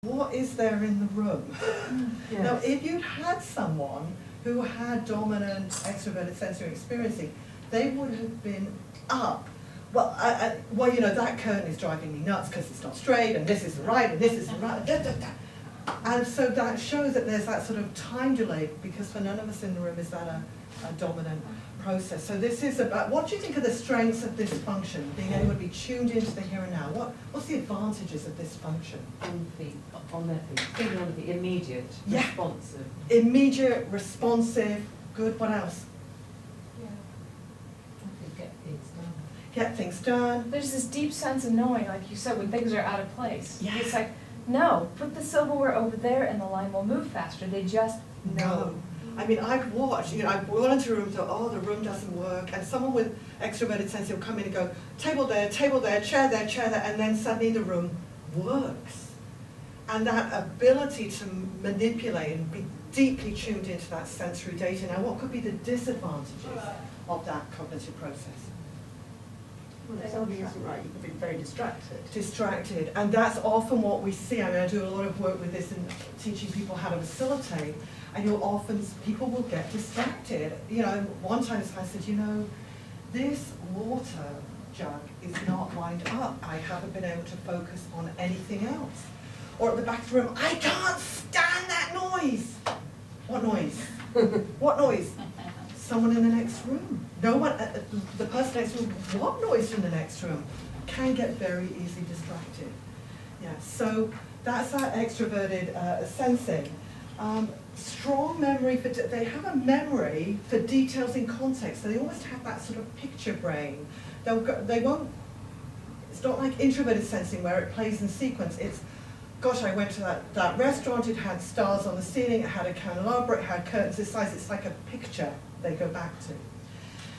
what is there in the room? Yes. Now, if you'd had someone who had dominant extroverted sensory experiencing, they would have been up. Well, you know, that curtain is driving me nuts because it's not straight, and this isn't right, and this isn't right. Da, da, da. And so that shows that there's that sort of time delay, because for none of us in the room is that a dominant process. So this is about, what do you think are the strengths of this function, being able to be tuned into the here and now? What's the advantages of this function? On their feet, feeling on the feet, immediate, Yeah. responsive. Immediate, responsive, good, what else? Get things done. Get things done. There's this deep sense of knowing, like you said, when things are out of place. Yeah. It's like, no, put the silverware over there and the line will move faster. They just know. I mean, I've watched, you know, I've gone into a room and thought, oh, the room doesn't work, and someone with extroverted sense will come in and go, table there, chair there, and then suddenly the room works. And that ability to manipulate and be deeply tuned into that sensory data. Now, what could be the disadvantages of that cognitive process? Well, if something isn't right, you can be very distracted. Distracted, and that's often what we see. I mean, I do a lot of work with this in teaching people how to facilitate, and people will get distracted. You know, one time I said, you know, this water jug is not lined up. I haven't been able to focus on anything else. Or at the back of the room, I can't stand that noise. What noise? What noise? Someone in the next room. No one, the person next room, what noise from the next room? Can get very easily distracted. Yeah, so that's that extroverted sensing. Strong memory, they have a memory for details in context, so they almost have that sort of picture brain. They won't, it's not like introverted sensing where it plays in sequence. It's, gosh, I went to that restaurant, it had stars on the ceiling, it had a candelabra, it had curtains this size, it's like a picture they go back to.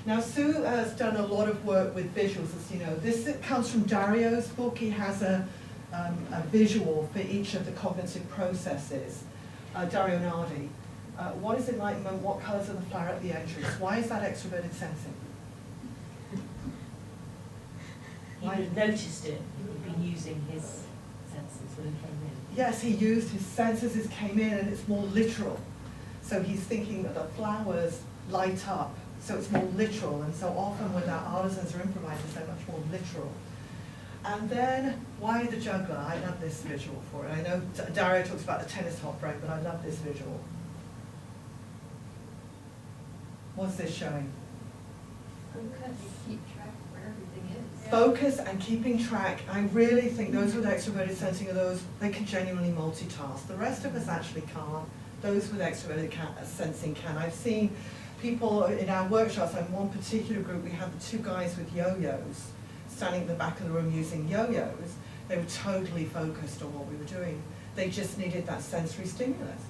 Now, Sue has done a lot of work with visuals, as you know. This comes from Dario's book. He has a visual for each of the cognitive processes. Dario Nardi. What is enlightenment? What colours are the flower at the entrance? Why is that extroverted sensing? He would have noticed it. He would have been using his senses when he came in. Yes, he used his senses as came in, and it's more literal. So he's thinking that the flowers light up, so it's more literal. And so often when our artisans or improvisers, they're much more literal. And then, why the juggler? I love this visual for it. I know Dario talks about the tennis hot break, but I love this visual. What's this showing? Focus, keep track of where everything is. Focus and keeping track. I really think those with extroverted sensing are those, they can genuinely multitask. The rest of us actually can't. Those with extroverted sensing can. I've seen people in our workshops, in one particular group, we had the two guys with yo-yos standing at the back of the room using yo-yos. They were totally focused on what we were doing. They just needed that sensory stimulus.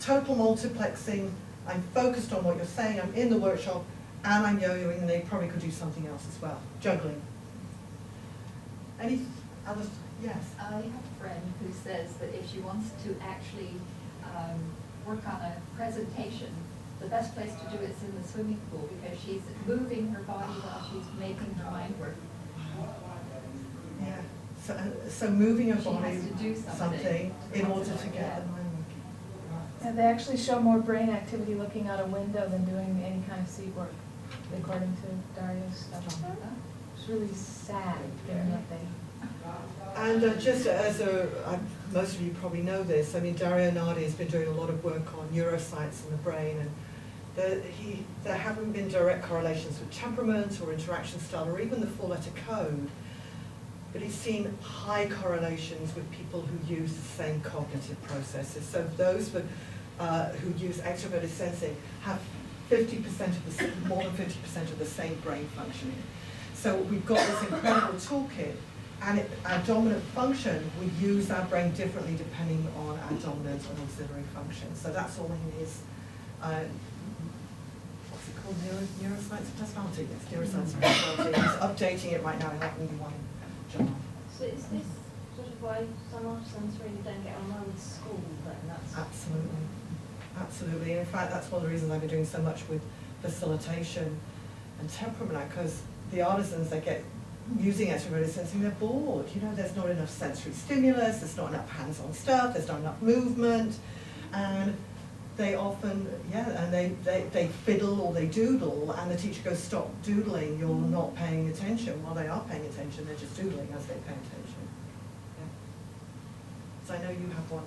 Total multiplexing, I'm focused on what you're saying, I'm in the workshop, and I'm yo-yoing, and they probably could do something else as well. Juggling. Any other, yes? I have a friend who says that if she wants to actually work on a presentation, the best place to do it is in the swimming pool, because she's moving her body while she's making her mind work. Yeah. So moving your She body has to do something in order to get the mind working. And they actually show more brain activity looking out a window than doing any kind of seat work, according to Dario's stuff. It's really sad, given that they. And just as most of you probably know this, I mean, Dario Nardi has been doing a lot of work on neuroscience and the brain, and there haven't been direct correlations with temperament or interaction style or even the four-letter code, but he's seen high correlations with people who use the same cognitive processes. So those who use extroverted sensing have 50% of the, more than 50% of the same brain functioning. So we've got this incredible toolkit. And our dominant function, we use our brain differently depending on our dominant and auxiliary function. So that's all in his, what's it called, neuroscience of personality? Yes, neuroscience of personality. He's updating it right now in that really one journal. So is this sort of why some artisans really don't get on with school then? That's Absolutely. Absolutely. And in fact, that's one of the reasons I've been doing so much with facilitation and temperament, because the artisans, they get using extroverted sensing, they're bored. You know, there's not enough sensory stimulus, there's not enough hands-on stuff, there's not enough movement, and they often, and they fiddle or they doodle, and the teacher goes, stop doodling, you're not paying attention. Well, they are paying attention, they're just doodling as they pay attention. Yeah. So I know you have one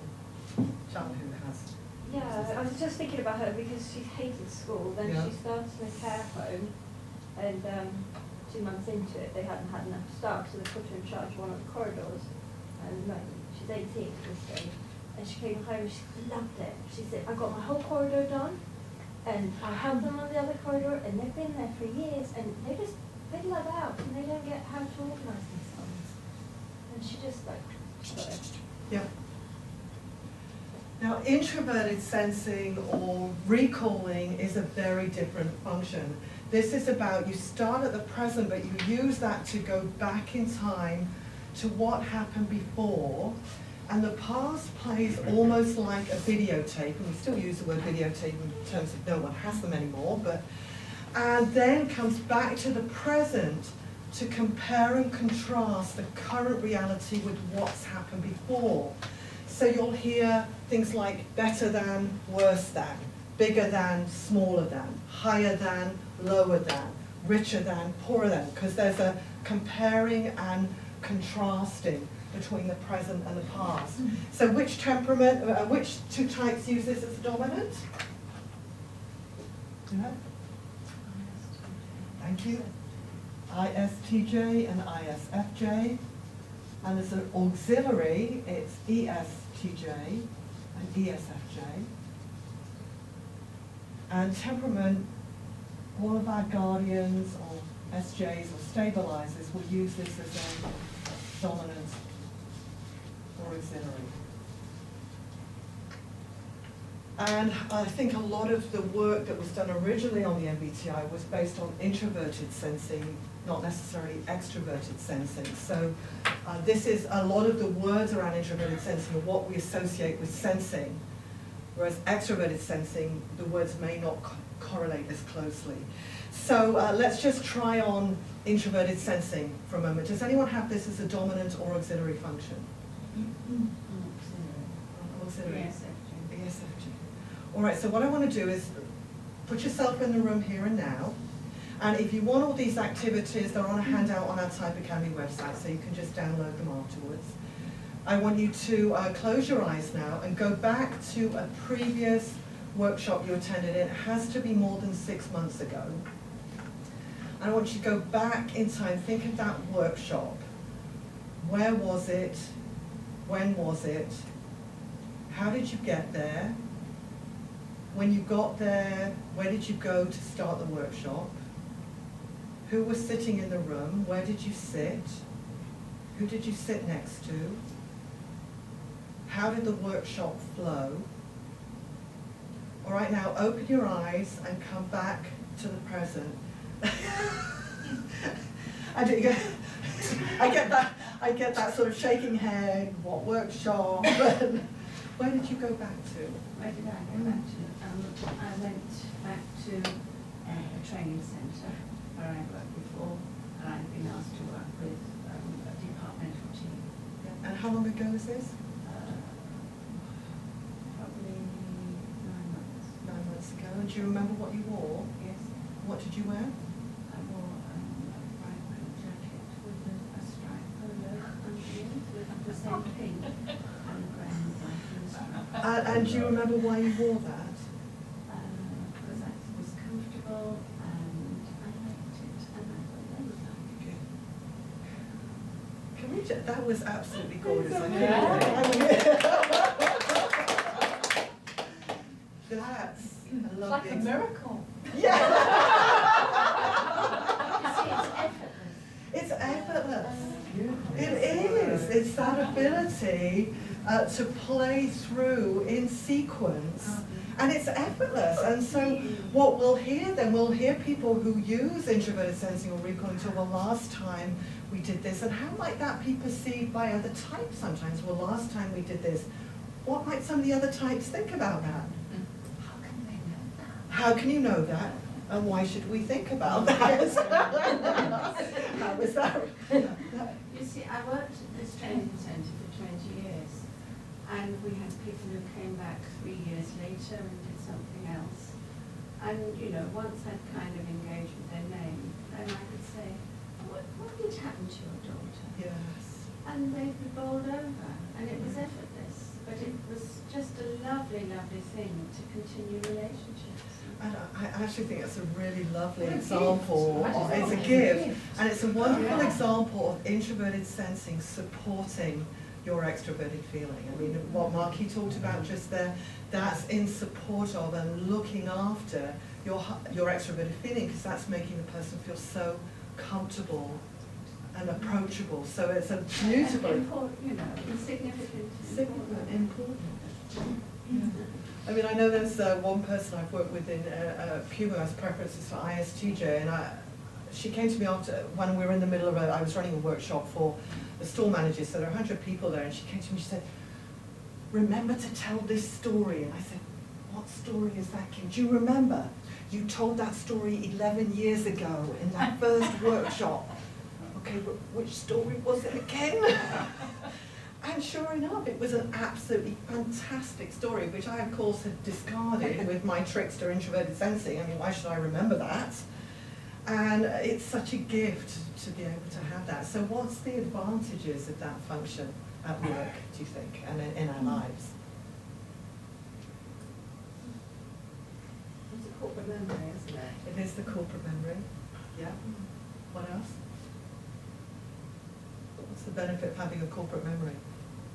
child who has. Yeah, I was just thinking about her because she hated school, then Yeah. she started in a care home, and 2 months into it, they hadn't had enough staff, so they put her in charge of one of the corridors, and like, she's 18 at this stage, and she came home and she loved it. She said, I got my whole corridor done, and I helped them on the other corridor, and they've been there for years, and they love out, and they don't get how to organise themselves. And she just like, got it. Yeah. Now, introverted sensing or recalling is a very different function. This is about, you start at the present, but you use that to go back in time to what happened before. And the past plays almost like a videotape, and we still use the word videotape in terms of no one has them anymore, and then comes back to the present to compare and contrast the current reality with what's happened before. So you'll hear things like better than, worse than, bigger than, smaller than, higher than, lower than, richer than, poorer than, because there's a comparing and contrasting between the present and the past. So which temperament, which two types use this as a dominant? Yeah. Thank you. ISTJ and ISFJ. And as an auxiliary, it's ESTJ and ESFJ. And temperament, all of our guardians or SJs or stabilizers will use this as a dominant or auxiliary. And I think a lot of the work that was done originally on the MBTI was based on introverted sensing, not necessarily extroverted sensing. So this is a lot of the words around introverted sensing are what we associate with sensing, whereas extroverted sensing, the words may not correlate as closely. So let's just try on introverted sensing for a moment. Does anyone have this as a dominant or auxiliary function? Auxiliary. ESFJ. All right, so what I want to do is put yourself in the room here and now. And if you want all these activities, they're on a handout on our Type Academy website, so you can just download them afterwards. I want you to close your eyes now and go back to a previous workshop you attended. It has to be more than 6 months ago. I want you to go back in time, think of that workshop. Where was it? When was it? How did you get there? When you got there, where did you go to start the workshop? Who was sitting in the room? Where did you sit? Who did you sit next to? How did the workshop flow? All right, now open your eyes and come back to the present. I get that sort of shaking head, what workshop? Where did you go back to? Where did I go back to? I went back to a training centre where I worked before, and I'd been asked to work with a departmental team. And how long ago was this? Probably 9 months. 9 months ago. And do you remember what you wore? Yes. What did you wear? I wore a bright blue jacket with a striped polo underneath with the same pink and the grey and white and the stripe. And do you remember why you wore that? Because I was comfortable and I liked it and I thought they would like it. Can we just, that was absolutely gorgeous. I couldn't That's a It's lovely like a miracle. Yeah. You see, it's effortless. It's effortless. It is. It's that ability to play through in sequence. And it's effortless. And so what we'll hear then, we'll hear people who use introverted sensing or recalling to, well, last time we did this. And how might that be perceived by other types sometimes? Well, last time we did this. What might some of the other types think about that? How can they know that? How can you know that? And why should we think about that? How was that? You see, I worked at this training centre for 20 years, and we had people who came back 3 years later and did something else. And, you know, once I'd kind of engaged with their name, then I could say, what did happen to your daughter? Yes. And they'd be bowled over, and it was effortless. But it was just a lovely, lovely thing to continue relationships. And I actually think it's a really lovely What a example. gift. It's a It's a gift. gift. And it's a wonderful Yeah. example of introverted sensing supporting your extroverted feeling. I mean, what Marky talked about just there, that's in support of and looking after your extroverted feeling, because that's making the person feel so comfortable and approachable. So it's a beautiful, Important, you know, insignificant. significant, important. I mean, I know there's one person I've worked with in Puma who has preferences for ISTJ, and she came to me after, when we were in the middle of I was running a workshop for the store managers, so there are 100 people there, and she came to me, she said, remember to tell this story. And I said, what story is that, Kim? Do you remember? You told that story 11 years ago in that first workshop. Okay, but which story was it again? And sure enough, it was an absolutely fantastic story, which I, of course, had discarded with my trickster introverted sensing. I mean, why should I remember that? And it's such a gift to be able to have that. So what's the advantages of that function at work, do you think, and in our lives? It's a corporate memory, isn't it? It is the corporate memory. Yeah. What else? What's the benefit of having a corporate memory?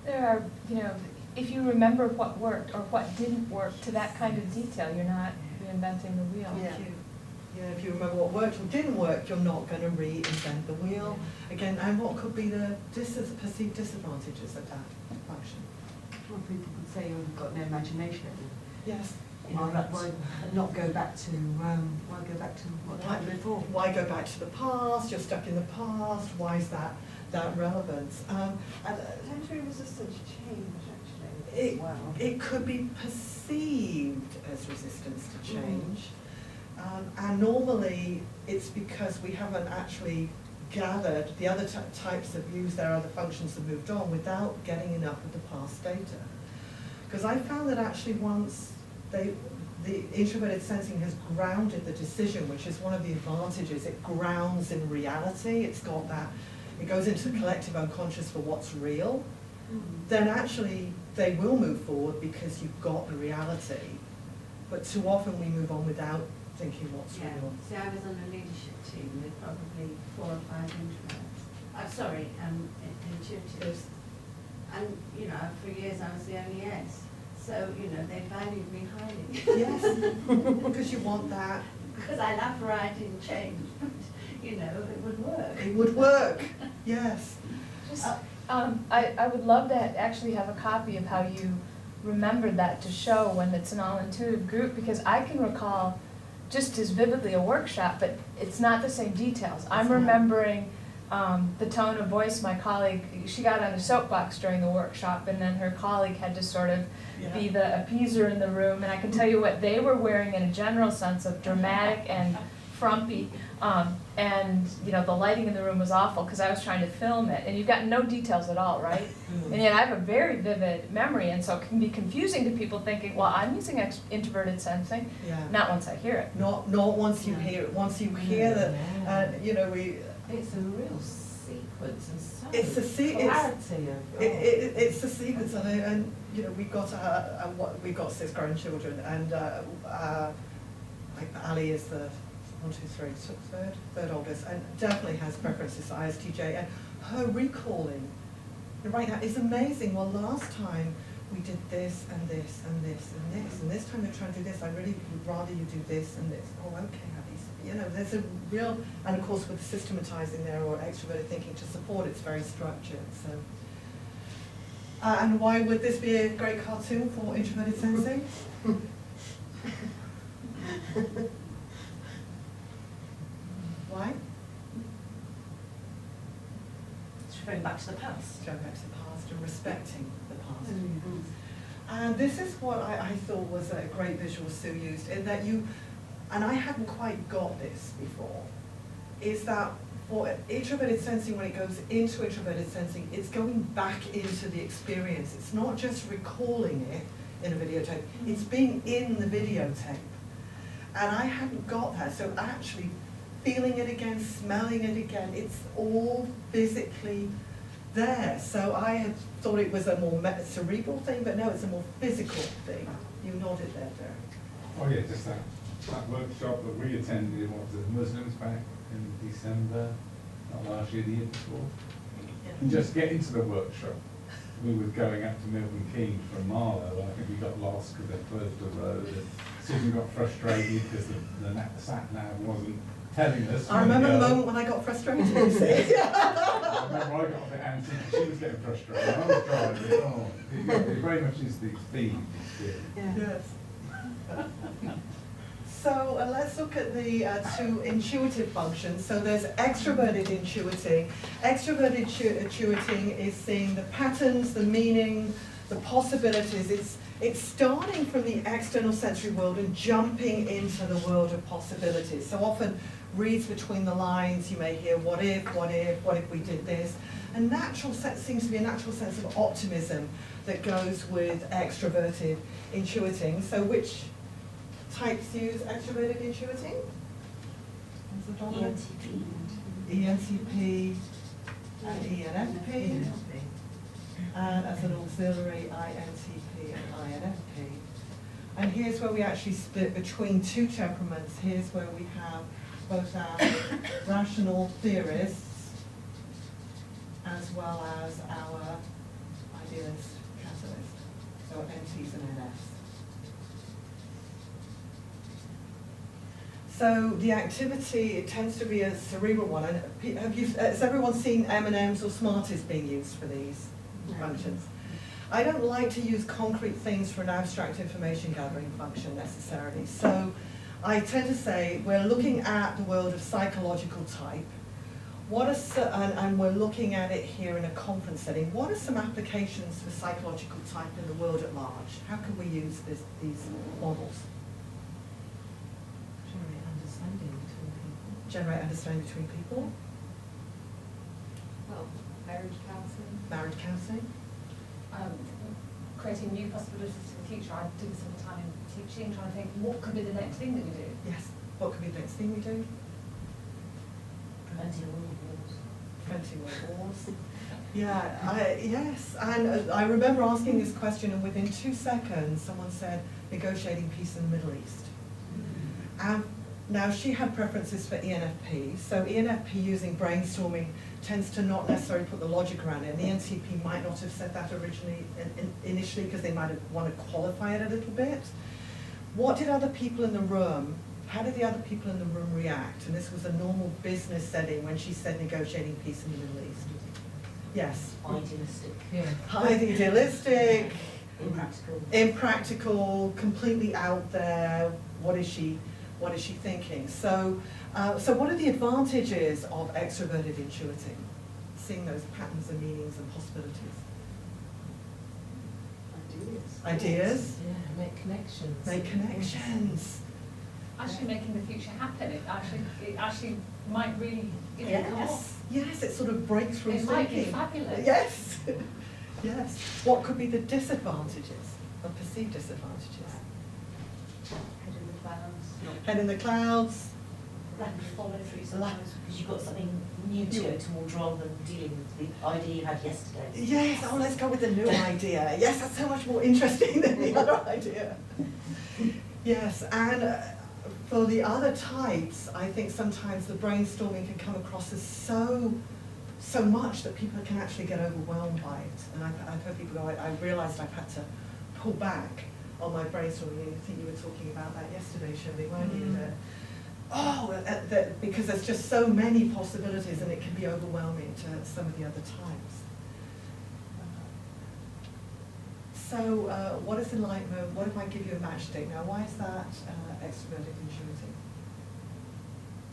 There are, you know, if you remember what worked or what didn't work to that kind of detail, you're not reinventing the wheel. Yeah. Yeah, if you remember what worked or didn't work, you're not going to reinvent the wheel. Again, and what could be the perceived disadvantages of that function? Well, people could say you've got no imagination. Yes. You know, why not go back to, why go back to what happened before? Why go back to the past? You're stuck in the past. Why is that relevant? And Sensory resistance to change, actually. it could be perceived as resistance to change. And normally it's because we haven't actually gathered the other types of views, their other functions have moved on without getting enough of the past data. Because I found that actually once the introverted sensing has grounded the decision, which is one of the advantages, it grounds in reality, it's got that, it goes into the collective unconscious for what's real, then actually they will move forward because you've got the reality. But too often we move on without thinking what's Yeah. real. See, I was on a leadership team with probably 4 or 5 introverts. Intuitives. And, you know, for years I was the only S. So, you know, they valued me highly. Yes, because you want that. Because I love variety and change. You know, it would work. It would work, yes. Just, I would love to actually have a copy of how you remembered that to show when it's an all-intuitive group, because I can recall just as vividly a workshop, but it's not the same details. I'm remembering the tone of voice my colleague, she got on a soapbox during the workshop, and then her colleague had to sort of be the appeaser in the room, and I can tell you what they were wearing in a general sense of dramatic and frumpy, and you know, the lighting in the room was awful because I was trying to film it, and you've got no details at all, right? And yet I have a very vivid memory, and so it can be confusing to people thinking, well, I'm using introverted sensing, Yeah. not once I hear it. Not once you hear it. Once you hear that, you know, It's a real sequence and so It's a clarity of. it's the sequence of it, and you know, we've got 6 grandchildren, and like Ali is the third oldest, and definitely has preferences for ISTJ, and her recalling right now is amazing. Well, last time we did this and this and this and this, and this time we're trying to do this. I really would rather you do this and this. Oh, okay, Ali. You know, there's a real, and of course with the systematizing there or extroverted thinking to support, it's very structured. So, and why would this be a great cartoon for introverted sensing? Why? It's referring back to the past. Going back to the past and respecting the past. And this is what I thought was a great visual Sue used, in that and I hadn't quite got this before, is that for introverted sensing, when it goes into introverted sensing, it's going back into the experience. It's not just recalling it in a videotape, it's being in the videotape. And I hadn't got that, so actually feeling it again, smelling it again, it's all physically there. So I had thought it was a more cerebral thing, but no, it's a more physical thing. You nodded there, Derek. Oh yeah, just that workshop that we attended, what was it, Muslims back in December, not last year, the year before. And just getting to the workshop, we were going up to Milton Keynes from Marlow, and I think we got lost because they closed the road, and Susan got frustrated because the sat-nav wasn't telling us. I remember the moment when I got frustrated, you see. I remember I got a bit antsy, she was getting frustrated, I was driving, it very much is the theme. Yes. So let's look at the two intuitive functions. So there's extroverted intuiting. Extroverted intuiting is seeing the patterns, the meaning, the possibilities. It's starting from the external sensory world and jumping into the world of possibilities. So often reads between the lines, you may hear what if we did this. And seems to be a natural sense of optimism that goes with extroverted intuiting. So which types use extroverted intuiting? What's the dominant? ENTP and ENFP. And as an auxiliary, INTP and INFP. And here's where we actually split between two temperaments. Here's where we have both our rational theorists as well as our idealist catalyst. So NTs and NFs. So the activity, it tends to be a cerebral one. And has everyone seen M&Ms or Smarties being used for these functions? I don't like to use concrete things for an abstract information gathering function necessarily. So I tend to say we're looking at the world of psychological type. And we're looking at it here in a conference setting. What are some applications for psychological type in the world at large? How can we use these models? Generate understanding between people. Well, marriage counselling. Marriage counselling. Creating new possibilities for the future. I do this all the time in teaching, trying to think what could be the next thing that we do. Yes. What could be the next thing we do? Preventing world wars. Preventing world wars. Yeah, yes. And I remember asking this question, and within 2 seconds, someone said, negotiating peace in the Middle East. Now, she had preferences for ENFP, so ENFP using brainstorming tends to not necessarily put the logic around it, and the NCP might not have said that originally, initially, because they might have wanted to qualify it a little bit. What did other people in the room, how did the other people in the room react? And this was a normal business setting when she said negotiating peace in the Middle East. Yes? Idealistic. Yeah. Highly idealistic, Impractical. impractical, completely out there. What is she thinking? So what are the advantages of extroverted intuiting? Seeing those patterns and meanings and possibilities. Ideas. Yeah, make connections. Make connections. Actually making the future happen. It actually might really, come off. Yes, it's sort of breakthrough It might be thinking. fabulous. Yes. Yes. What could be the disadvantages or perceived disadvantages? Head in the clouds. Head in the clouds. Lack of follow through sometimes because you've got something new to go towards rather than dealing with the idea you had yesterday. Yes, oh, let's go with the new idea. Yes, that's so much more interesting than the other idea. Yes, and for the other types, I think sometimes the brainstorming can come across as so much that people can actually get overwhelmed by it. And I've heard people go, I realised I've had to pull back on my brainstorming. I think you were talking about that yesterday, Shirley, weren't you? Because there's just so many possibilities and it can be overwhelming to some of the other types. So what is enlightenment? What if I give you a matchstick? Now, why is that extroverted intuiting?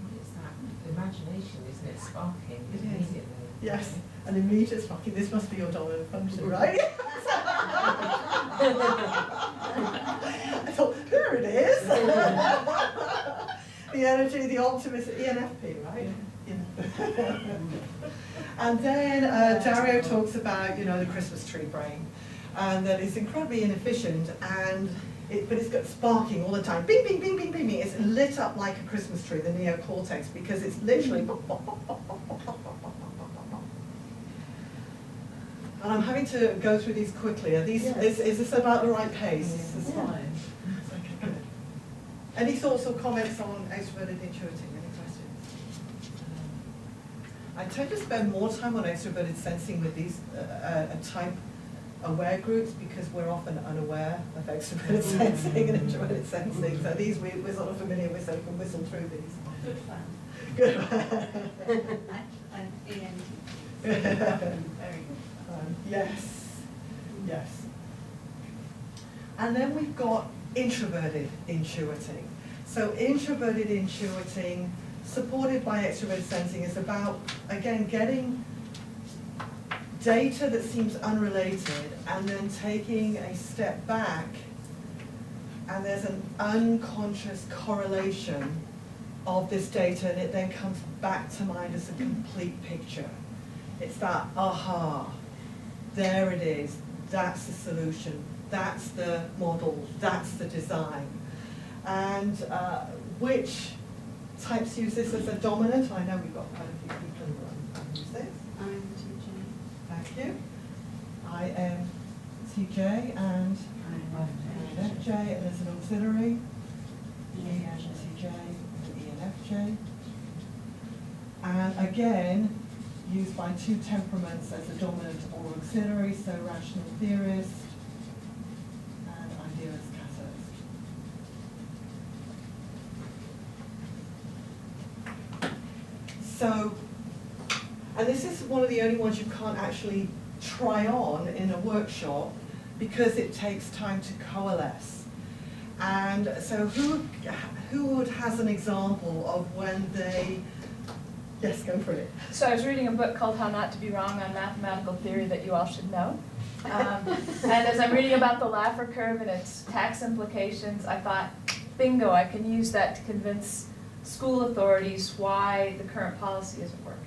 What is that? Imagination, isn't it? Sparking It is. immediately. Yes, an immediate sparking. This must be your dominant function, right? I thought, there it is. The energy, the optimism, ENFP, right? Yeah. And then Dario talks about, you know, the Christmas tree brain, and that it's incredibly inefficient, but it's got sparking all the time. Bing, bing, bing, bing, bing, bing. It's lit up like a Christmas tree, the neocortex, because it's literally. And I'm having to go through these quickly. Are these? Yes. Is this about the right pace? It's Yeah. fine. Okay, good. Any thoughts or comments on extroverted intuiting? Any questions? I tend to spend more time on extroverted sensing with these type aware groups because we're often unaware of extroverted sensing and introverted sensing. So these we're sort of familiar with, so we can whistle through these. Good fun. Good. And Ian. Very good. Yes, yes. And then we've got introverted intuiting. So introverted intuiting, supported by extroverted sensing, is about, again, getting data that seems unrelated and then taking a step back, and there's an unconscious correlation of this data, and it then comes back to mind as a complete picture. It's that, aha, there it is, that's the solution, that's the model, that's the design. And which types use this as a dominant? I know we've got quite a few people in the room who use this. I'm TJ. Thank you. I am TJ and ENFJ, and there's an auxiliary. ENTJ and ENFJ. And again, used by two temperaments as a dominant or auxiliary, so rational theorist and idealist catalyst. So, and this is one of the only ones you can't actually try on in a workshop because it takes time to coalesce. And so who has an example of when they, yes, go for it. So I was reading a book called How Not to Be Wrong on Mathematical Theory that you all should know. And as I'm reading about the Laffer curve and its tax implications, I thought, bingo, I can use that to convince school authorities why the current policy isn't working.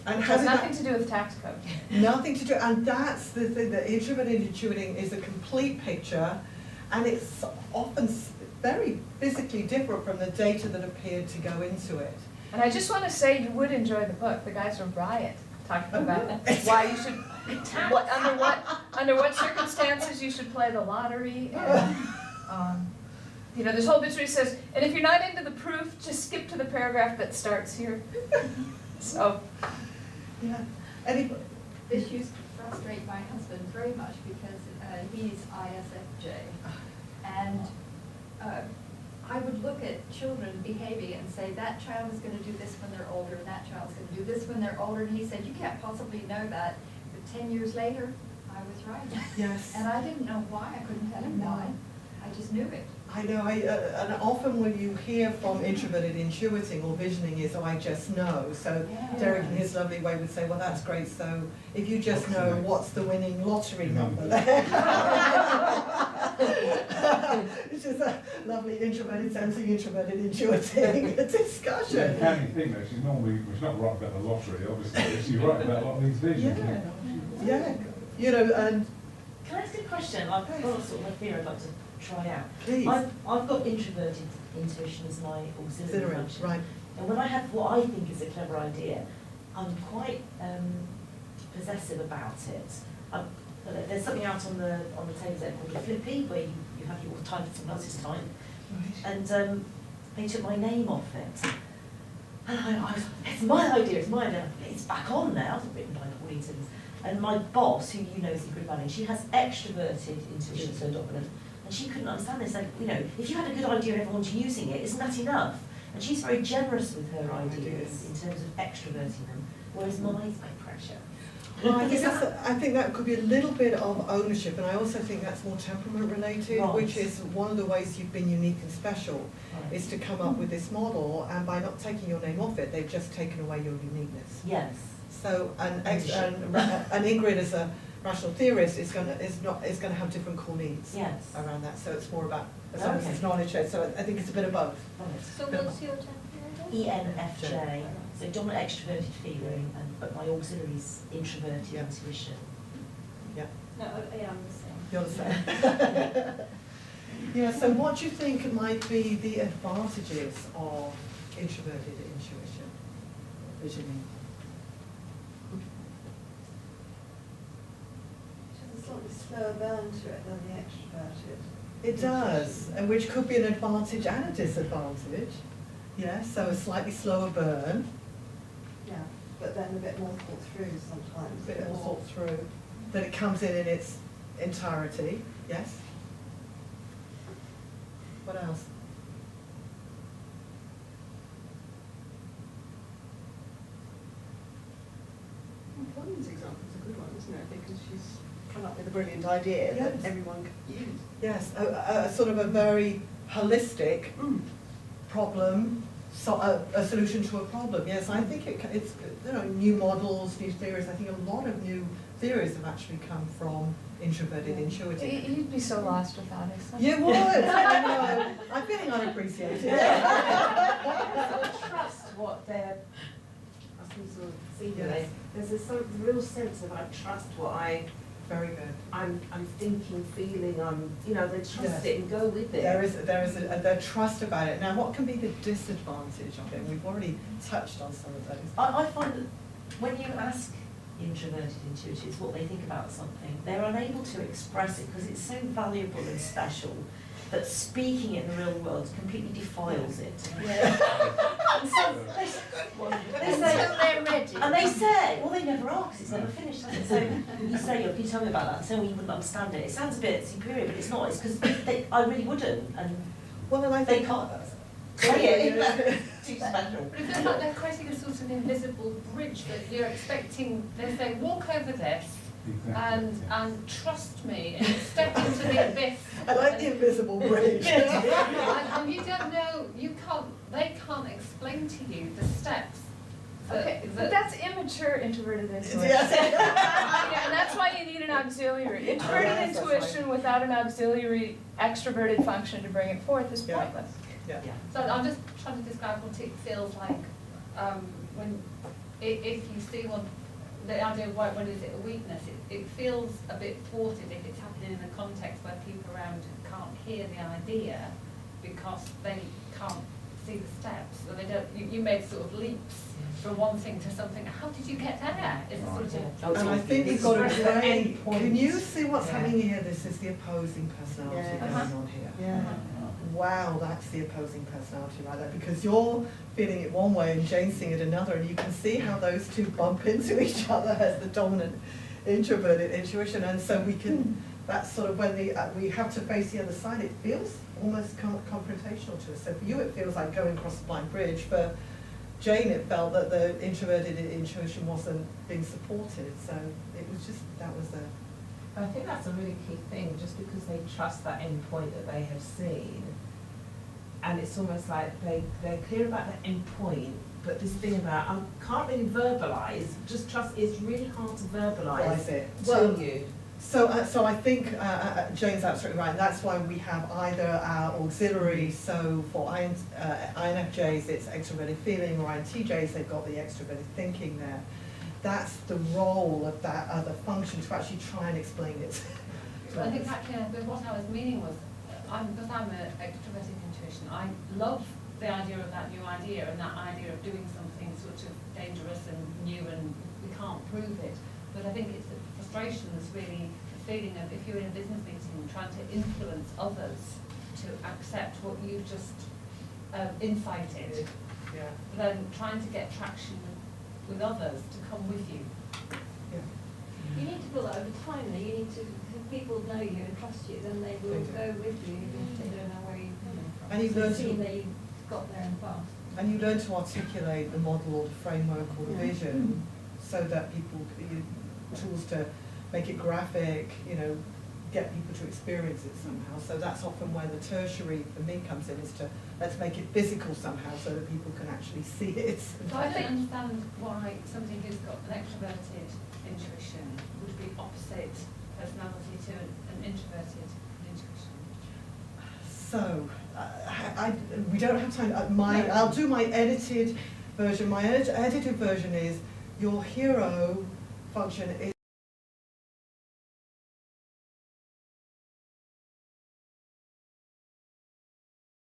And It how has did nothing that, to do with tax code. nothing to do, and that's the thing, that introverted intuiting is a complete picture, and it's often very physically different from the data that appeared to go into it. And I just want to say you would enjoy the book. The guys from Riot talking about why you should, under what circumstances you should play the lottery. And, you know, there's whole bits where he says, and if you're not into the proof, just skip to the paragraph that starts here. So, Yeah. Anybody? This used to frustrate my husband very much because he's ISFJ. And I would look at children behaving and say, that child is going to do this when they're older, and that child's going to do this when they're older. And he said, you can't possibly know that. But 10 years later, I was right. Yes. And I didn't know why. I couldn't tell him why. I just knew it. I know, and often when you hear from introverted intuiting or visioning is, oh, I just know. So Yeah. Derek in his lovely way would say, well, that's great. So if you just know what's the winning lottery number there. It's just a lovely introverted sensing, introverted intuiting discussion. Yeah, the canny thing though, she's not right about the lottery, obviously, she's right about a lot of these visions. Yeah, you know, and Can I ask a question? I've got a sort of a theory I'd like to try out. please. I've got introverted intuition as my auxiliary Consider it, function. right. And when I have what I think is a clever idea, I'm quite possessive about it. There's something out on the table there called the Flippy, where you have your time for someone else's time. And they took my name off it. And I was, it's my idea, it's my idea. It's back on now, it's written by Paulington's. And my boss, who you know is Secret Running, she has extroverted intuition, so dominant. And she couldn't understand this. Like, you know, if you had a good idea and everyone's using it, isn't that enough? And she's very generous with her ideas in terms of extroverting them, whereas mine's by pressure. Well, I think that could be a little bit of ownership, and I also think that's more temperament related, Right. which is one of the ways you've been unique and special, Right. is to come up with this model, and by not taking your name off it, they've just taken away your uniqueness. Yes. So, and Ownership. Ingrid rational theorist is gonna have different core needs Yes. around that, so it's more about, as long as Okay. it's knowledge shared, so I think it's a bit of both. Right. So what's your temporary? ENFJ, so dominant extroverted feeling, but my auxiliary is introverted Yeah. intuition. Yeah, No, yeah, I'm the same. you're the same. Yeah, so what do you think might be the advantages of introverted intuition, visioning? There's a slightly slower burn to it than the extroverted. It does, and which could be an advantage and a disadvantage. Yeah, so a slightly slower burn, Yeah, but then a bit more thought through sometimes. a bit more thought through, that it comes in its entirety, yes? What else? Pauline's example is a good one, isn't it? Because she's come up with a brilliant idea that Yes. everyone can use. Yes, a sort of a very holistic problem, a solution to a problem. Yes, I think it's, you know, new models, new theories. I think a lot of new theories have actually come from introverted intuitive. You'd be so lost without us. You would, I know. I'm feeling unappreciated. Sort of trust what they're, I can sort of see Yes. that there's a sort of real sense of I trust what Very good. I'm thinking, feeling, you know, they trust Yes. it and go with it. There is the trust about it. Now, what can be the disadvantage of it? We've already touched on some of those. I find that when you ask introverted intuitives what they think about something, they're unable to express it because it's so valuable and special that speaking it in the real world completely defiles it. And so they say, Until they're ready. and they say, well, they never are because it's never finished, has it? So you say, oh, can you tell me about that? So you wouldn't understand it. It sounds a bit superior, but it's not. It's because I really wouldn't, and Well, then I they think can't say it. Too special. But it feels like they're creating a sort of invisible bridge that you're expecting, they're saying, walk over this and trust me and step into the abyss. I like the invisible bridge. And you don't know, they can't explain to you the steps. Okay, but that's immature introverted intuition. Yes. Yeah, and that's why you need an auxiliary. Introverted Yes, that's intuition without an auxiliary extroverted function to bring it forth is Yeah. pointless. Yeah. So I'm just trying to describe what it feels like when, if you see one, the idea of when is it a weakness, it feels a bit thwarted if it's happening in a context where people around can't hear the idea because they can't see the steps, or they don't, you made sort of leaps from one thing to something. How did you get there? It's a sort of, And I think you've got to Express the say, end point. can you see what's Yeah. happening here? This is the opposing personality Yeah. going on here. Yeah. Wow, that's the opposing personality right there, because you're feeling it one way and Jane's seeing it another, and you can see how those two bump into each other as the dominant introverted intuition, and so we can, that's sort of when we have to face the other side, it feels almost confrontational to us. So for you, it feels like going across a blind bridge. For Jane, it felt that the introverted intuition wasn't being supported, so it was just, that was the, I think that's a really key thing, just because they trust that end point that they have seen. And it's almost like they're clear about that end point, but this thing about, I can't really verbalise, just trust, it's really hard to verbalise it. to Well, you. So I think Jane's absolutely right. That's why we have either our auxiliary, so for INFJs it's extroverted feeling, or INTJs they've got the extroverted thinking there. That's the role of that other function to actually try and explain it. I think actually what I was meaning was, because I'm an extroverted intuition, I love the idea of that new idea and that idea of doing something sort of dangerous and new and we can't prove it. But I think it's the frustration that's really the feeling of if you're in a business meeting trying to influence others to accept what you've just incited, Yeah. then trying to get traction with others to come with you. Yeah. You need to build that over time though, you need to, if people know you and trust you, then they will They do. go with you even if they don't know where you're coming from. And you've So learned seeing to- that you got there in the past. And you learn to articulate the model or the framework or the Yeah. vision so that people, tools to make it graphic, you know, get people to experience it somehow. So that's often where the tertiary for me comes in, is to let's make it physical somehow so that people can actually see it. So I don't understand why somebody who's got an extroverted intuition would be opposite personality to an introverted intuition. So, we don't have time. I'll do my edited version. My edited version is your hero function is